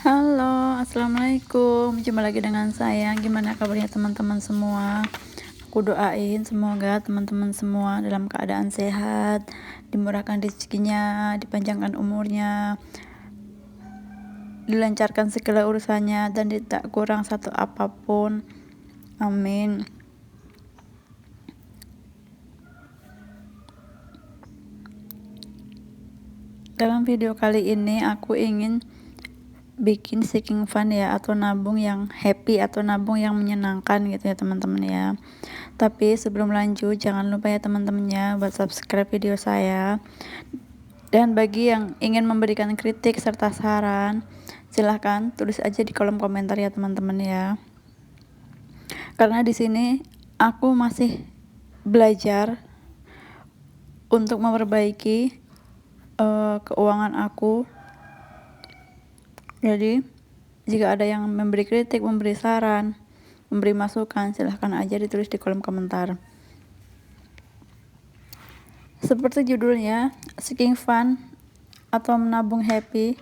Halo, assalamualaikum. Jumpa lagi dengan saya. Gimana kabarnya teman-teman semua? Aku doain semoga teman-teman semua dalam keadaan sehat, dimurahkan rezekinya, dipanjangkan umurnya, dilancarkan segala urusannya, dan tidak kurang satu apapun. Amin. Dalam video kali ini aku ingin bikin seeking fun ya, atau nabung yang happy, atau nabung yang menyenangkan gitu ya teman-teman ya. Tapi sebelum lanjut, jangan lupa ya teman-temannya buat subscribe video saya. Dan bagi yang ingin memberikan kritik serta saran, silahkan tulis aja di kolom komentar ya teman-teman ya. Karena di sini aku masih belajar untuk memperbaiki keuangan aku. Jadi jika ada yang memberi kritik, memberi saran, memberi masukan, silahkan aja ditulis di kolom komentar. Seperti judulnya, seeking fun atau menabung happy.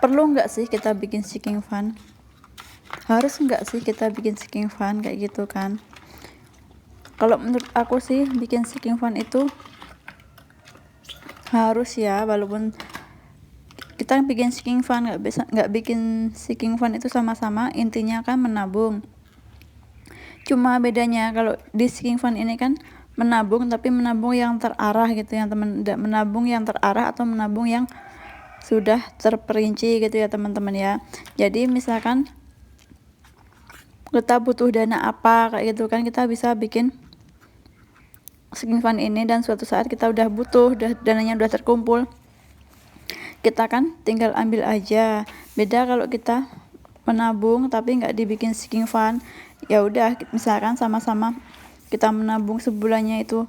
Perlu nggak sih kita bikin seeking fun? Harus nggak sih kita bikin seeking fun kayak gitu kan? Kalau menurut aku sih, bikin seeking fun itu harus ya, walaupun kita bikin seeking fun nggak bikin seeking fun itu sama-sama, intinya kan menabung. Cuma bedanya kalau di seeking fun ini kan menabung, tapi menabung yang terarah gitu ya teman, menabung yang terarah atau menabung yang sudah terperinci gitu ya teman-teman ya. Jadi misalkan kita butuh dana apa kayak gitu kan, kita bisa bikin seeking fun ini, dan suatu saat kita udah butuh, dananya udah terkumpul, kita kan tinggal ambil aja. Beda kalau kita menabung tapi nggak dibikin seeking fun, ya udah misalkan sama-sama kita menabung sebulannya itu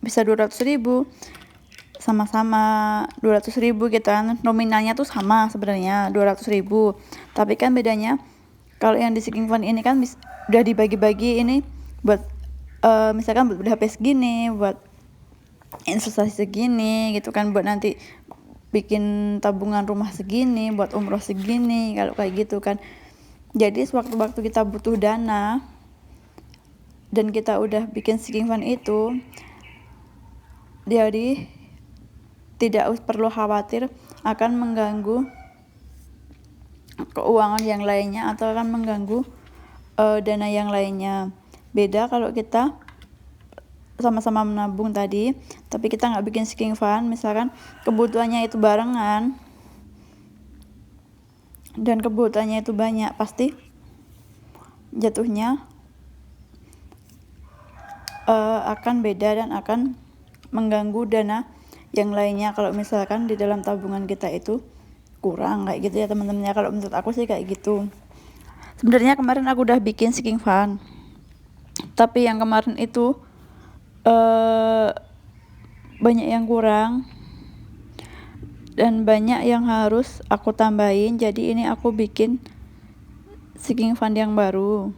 bisa 200.000, sama-sama 200.000 gitu kan, nominalnya tuh sama sebenarnya 200.000, tapi kan bedanya kalau yang di seeking fun ini kan udah dibagi-bagi, ini buat misalkan buat beli HP segini, buat investasi segini gitu kan, buat nanti bikin tabungan rumah segini, buat umroh segini, kalau kayak gitu kan. Jadi sewaktu-waktu kita butuh dana dan kita udah bikin seeking fun itu, jadi tidak perlu khawatir akan mengganggu keuangan yang lainnya atau akan mengganggu dana yang lainnya. Beda kalau kita sama-sama menabung tadi tapi kita nggak bikin seeking fun, misalkan kebutuhannya itu barengan dan kebutuhannya itu banyak, pasti jatuhnya akan beda dan akan mengganggu dana yang lainnya kalau misalkan di dalam tabungan kita itu kurang kayak gitu ya teman-teman ya. Kalau menurut aku sih kayak gitu. Sebenarnya kemarin aku udah bikin seeking fun, tapi yang kemarin itu banyak yang kurang dan banyak yang harus aku tambahin. Jadi ini aku bikin seeking fun yang baru,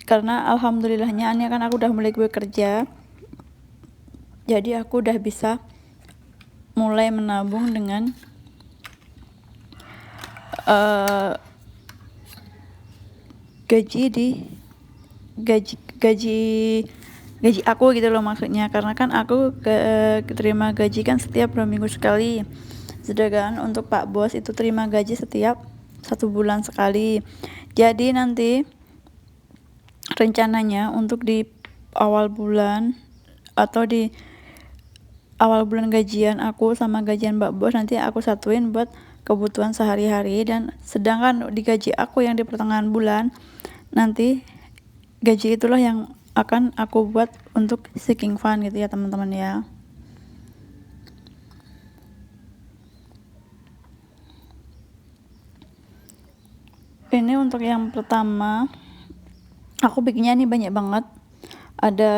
karena alhamdulillahnya ini kan aku udah mulai bekerja, jadi aku udah bisa mulai menabung dengan gaji aku gitu loh maksudnya, karena kan aku terima gaji kan setiap 2 minggu sekali, sedangkan untuk Pak Bos itu terima gaji setiap 1 bulan sekali. Jadi nanti rencananya untuk di awal bulan atau di awal bulan gajian aku sama gajian Mbak Bos nanti aku satuin buat kebutuhan sehari-hari, dan sedangkan di gaji aku yang di pertengahan bulan nanti gaji itulah yang akan aku buat untuk seeking fun gitu ya teman-teman ya. Ini untuk yang pertama, aku bikinnya ini banyak banget, ada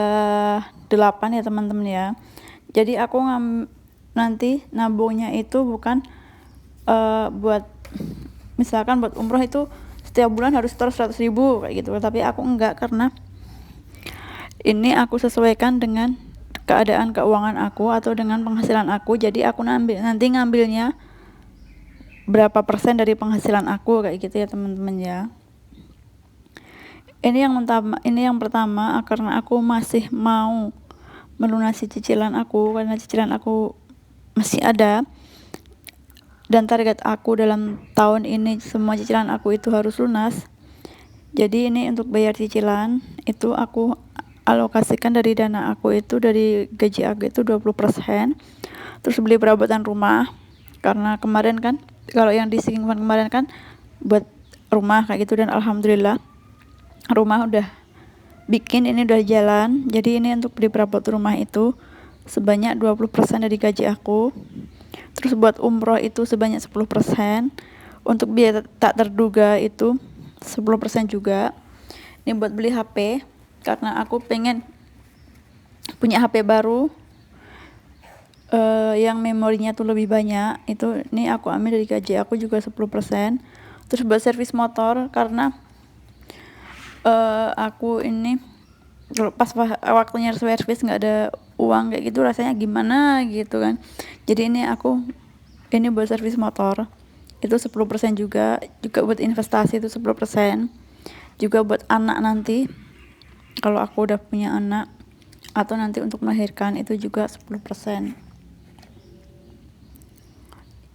8 ya teman-teman ya. Jadi aku nanti nabungnya itu bukan buat misalkan buat umroh itu setiap bulan harus setor 100.000 kayak gitu, tapi aku enggak, karena ini aku sesuaikan dengan keadaan keuangan aku atau dengan penghasilan aku. Jadi aku nanti ngambilnya berapa persen dari penghasilan aku kayak gitu ya teman-teman ya. Ini yang pertama karena aku masih mau melunasi cicilan aku, karena cicilan aku masih ada dan target aku dalam tahun ini semua cicilan aku itu harus lunas. Jadi ini untuk bayar cicilan itu aku alokasikan dari dana aku itu, dari gaji aku itu 20%. Terus beli perabotan rumah, karena kemarin kan kalau yang di Sinking Fund kemarin kan buat rumah kayak gitu, dan alhamdulillah rumah udah bikin, ini udah jalan. Jadi ini untuk beli perabot rumah itu sebanyak 20% dari gaji aku. Terus buat umroh itu sebanyak 10%. Untuk biaya tak terduga itu 10% juga. Ini buat beli HP, karena aku pengen punya HP baru yang memorinya tuh lebih banyak. Itu ini aku ambil dari gaji aku juga 10%. Terus buat servis motor, karena aku ini pas waktunya servis nggak ada uang kayak gitu, rasanya gimana gitu kan. Jadi ini buat servis motor itu 10% juga buat investasi itu 10%, juga buat anak nanti kalau aku udah punya anak, atau nanti untuk melahirkan itu juga 10%.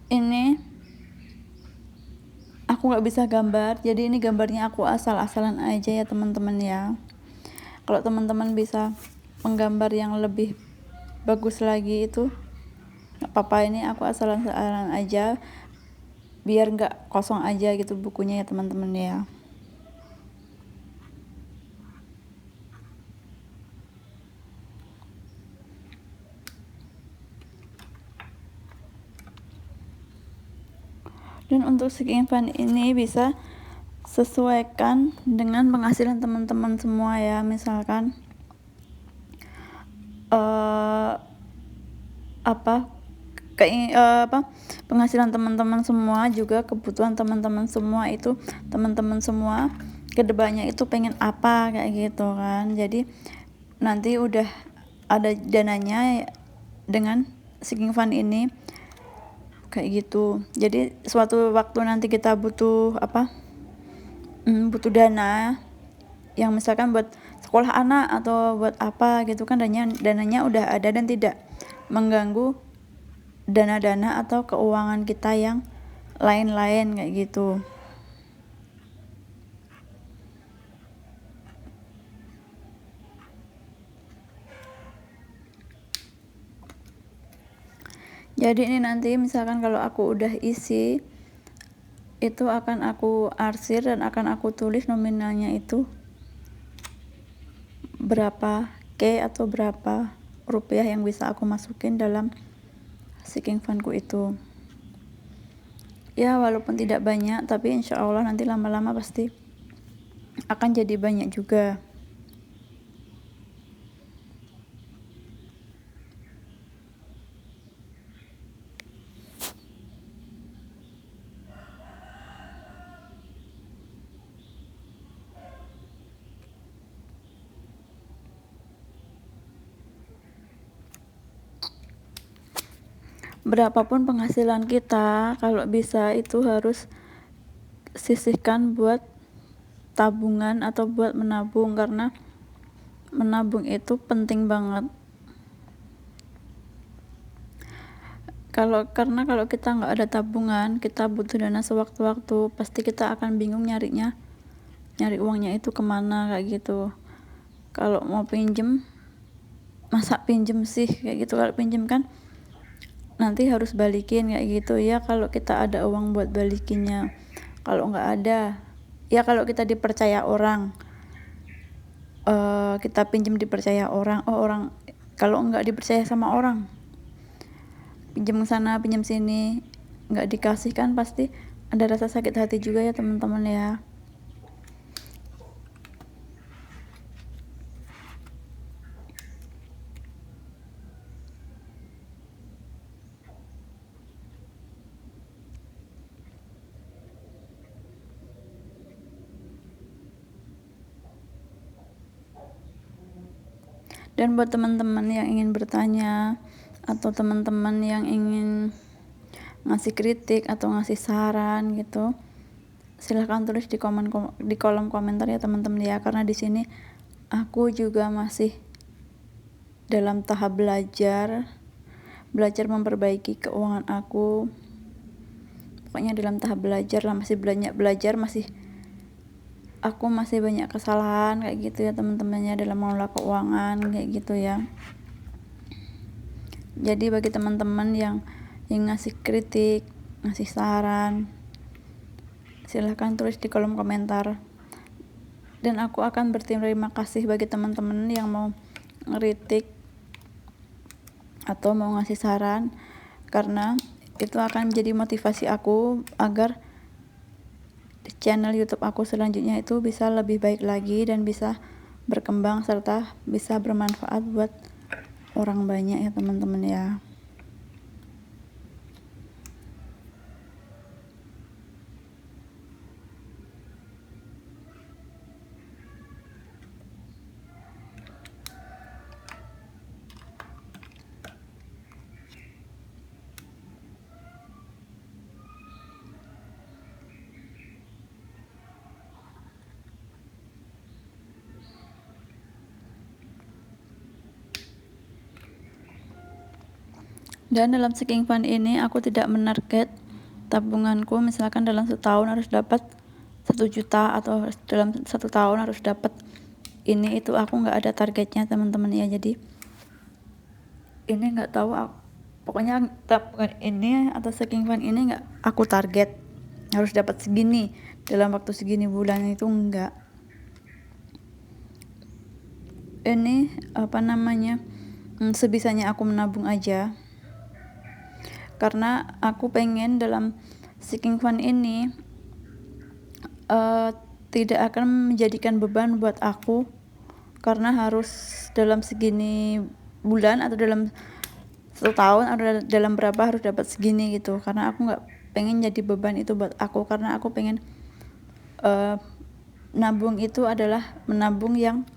Ini aku nggak bisa gambar, jadi ini gambarnya aku asal-asalan aja ya teman-teman ya. Kalau teman-teman bisa menggambar yang lebih bagus lagi itu nggak apa-apa, ini aku asal-asalan aja biar nggak kosong aja gitu bukunya ya teman-teman ya. Dan untuk Sinking Fund ini bisa sesuaikan dengan penghasilan teman-teman semua ya. Misalkan penghasilan teman-teman semua, juga kebutuhan teman-teman semua itu, teman-teman semua kedepannya itu pengen apa kayak gitu kan. Jadi nanti udah ada dananya dengan Sinking Fund ini kayak gitu. Jadi suatu waktu nanti kita butuh butuh dana yang misalkan buat sekolah anak atau buat apa gitu kan, dananya udah ada dan tidak mengganggu dana-dana atau keuangan kita yang lain-lain kayak gitu. Jadi ini nanti misalkan kalau aku udah isi itu akan aku arsir dan akan aku tulis nominalnya itu berapa K atau berapa rupiah yang bisa aku masukin dalam Sinking Fundku itu. Ya walaupun tidak banyak, tapi insya Allah nanti lama-lama pasti akan jadi banyak juga. Berapapun penghasilan kita, kalau bisa itu harus sisihkan buat tabungan atau buat menabung, karena menabung itu penting banget. Karena kalau kita nggak ada tabungan, kita butuh dana sewaktu-waktu, pasti kita akan bingung nyari uangnya itu kemana kayak gitu. Kalau mau pinjem, masa pinjem sih kayak gitu. Kalau pinjem kan nanti harus balikin kayak gitu ya, kalau kita ada uang buat balikinnya. Kalau nggak ada, ya kalau kita dipercaya orang, kita pinjem dipercaya orang, kalau nggak dipercaya sama orang, pinjem sana pinjem sini nggak dikasih kan pasti ada rasa sakit hati juga ya teman-teman ya. Dan buat teman-teman yang ingin bertanya atau teman-teman yang ingin ngasih kritik atau ngasih saran gitu, silahkan tulis di kolom komentar ya teman-teman ya, karena di sini aku juga masih dalam tahap belajar memperbaiki keuangan aku. Pokoknya dalam tahap belajar lah, masih banyak belajar, aku masih banyak kesalahan kayak gitu ya teman-temannya dalam mengelola keuangan kayak gitu ya. Jadi bagi teman-teman yang ngasih kritik, ngasih saran, silahkan tulis di kolom komentar, dan aku akan berterima kasih bagi teman-teman yang mau ngeritik atau mau ngasih saran, karena itu akan menjadi motivasi aku agar channel YouTube aku selanjutnya itu bisa lebih baik lagi dan bisa berkembang serta bisa bermanfaat buat orang banyak ya teman-teman ya. Dan dalam Seeking Fun ini aku tidak menarget tabunganku, misalkan dalam setahun harus dapat 1 juta atau dalam 1 tahun harus dapat ini itu, aku nggak ada targetnya teman-teman ya. Jadi ini nggak tahu pokoknya tabungan ini atau Seeking Fun ini nggak aku target harus dapat segini dalam waktu segini bulan, itu enggak. Ini sebisanya aku menabung aja, karena aku pengen dalam Seeking Fun ini tidak akan menjadikan beban buat aku, karena harus dalam segini bulan atau dalam 1 tahun atau dalam berapa harus dapat segini gitu, karena aku nggak pengen jadi beban itu buat aku, karena aku pengen nabung itu adalah menabung yang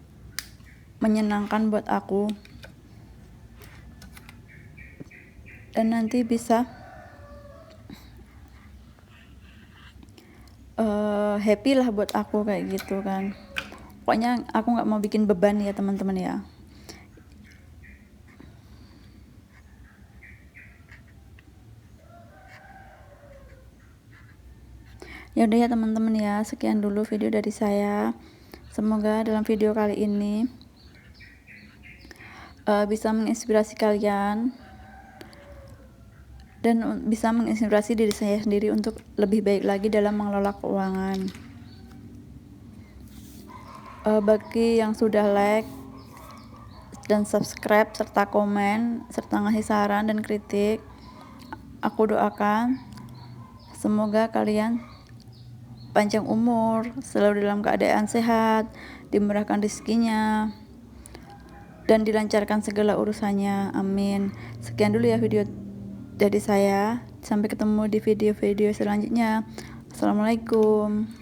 menyenangkan buat aku dan nanti bisa happy lah buat aku kayak gitu kan. Pokoknya aku nggak mau bikin beban ya teman-teman ya. Ya udah ya teman-teman ya, sekian dulu video dari saya. Semoga dalam video kali ini bisa menginspirasi kalian dan bisa menginspirasi diri saya sendiri untuk lebih baik lagi dalam mengelola keuangan. Bagi yang sudah like dan subscribe serta komen serta ngasih saran dan kritik, aku doakan semoga kalian panjang umur, selalu dalam keadaan sehat, dimurahkan rezekinya dan dilancarkan segala urusannya, amin. Sekian dulu ya video dari saya, sampai ketemu di video-video selanjutnya. Assalamualaikum.